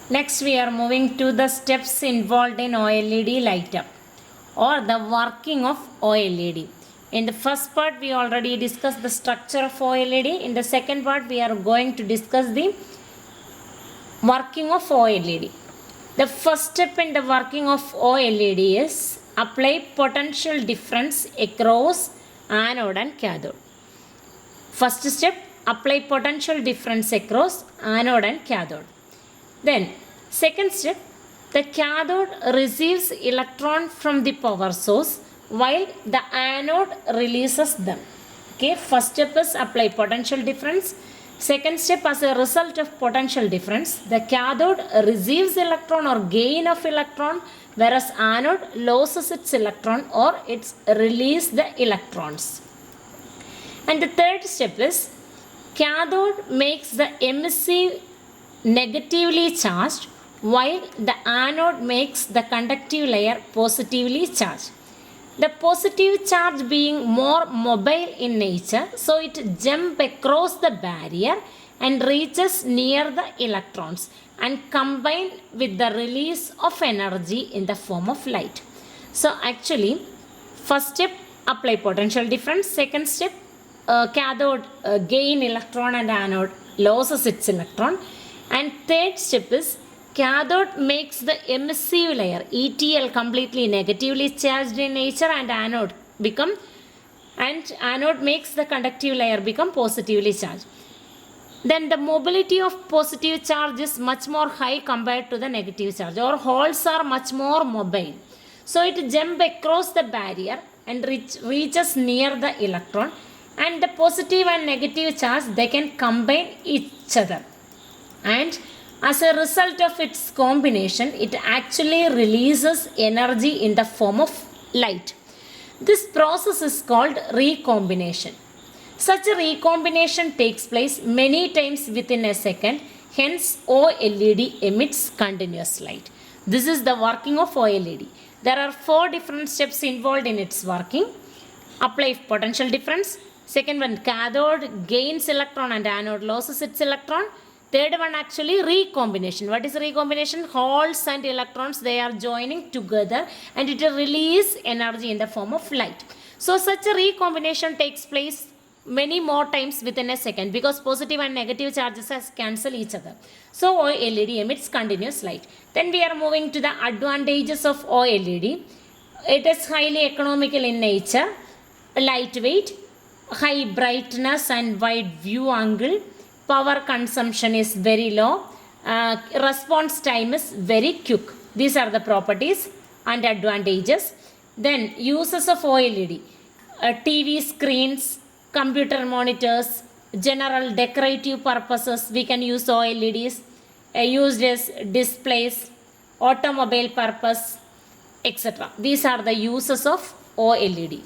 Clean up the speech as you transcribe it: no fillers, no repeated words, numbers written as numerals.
Next, we are moving to the steps involved in OLED light up or the working of OLED. In the first part, we already discussed the structure of OLED. In the second part, we are going to discuss the working of OLED. The first step in the working of OLED is apply potential difference across anode and cathode. First step, apply potential difference across anode and cathode. Then, second step, the cathode receives electron from the power source while the anode releases them. Okay, first step is apply potential difference. Second step, as a result of potential difference, the cathode receives electron or gain of electron, whereas anode loses its electron or it's release the electrons. And the third step is cathode makes the emissive negatively charged while the anode makes the conductive layer positively charged. The positive charge being more mobile in nature, so it jumps across the barrier and reaches near the electrons and combine with the release of energy in the form of light. So actually, first step, apply potential difference. Second step, cathode gain electron and anode loses its electron. And third step is cathode makes the emissive layer ETL completely negatively charged in nature and anode makes the conductive layer become positively charged. Then the mobility of positive charge is much more high compared to the negative charge, or holes are much more mobile. So it jumps across the barrier and reaches near the electron, and the positive and negative charge, they can combine each other. And as a result of its combination, it actually releases energy in the form of light. This process is called recombination. Such a recombination takes place many times within a second, hence OLED emits continuous light. This is the working of OLED. There are 4 different steps involved in its working. Apply potential difference. Second one, cathode gains electron and anode loses its electron. Third one, actually recombination. What is recombination? Holes and electrons, they are joining together and it will release energy in the form of light. So such a recombination takes place many more times within a second because positive and negative charges cancel each other. So OLED emits continuous light. Then we are moving to the advantages of OLED. It is highly economical in nature, lightweight, high brightness and wide view angle. Power consumption is very low. Response time is very quick. These are the properties and advantages. Then uses of OLED. TV screens, computer monitors, general decorative purposes, we can use OLEDs. Used as displays, automobile purpose, etc. These are the uses of OLED.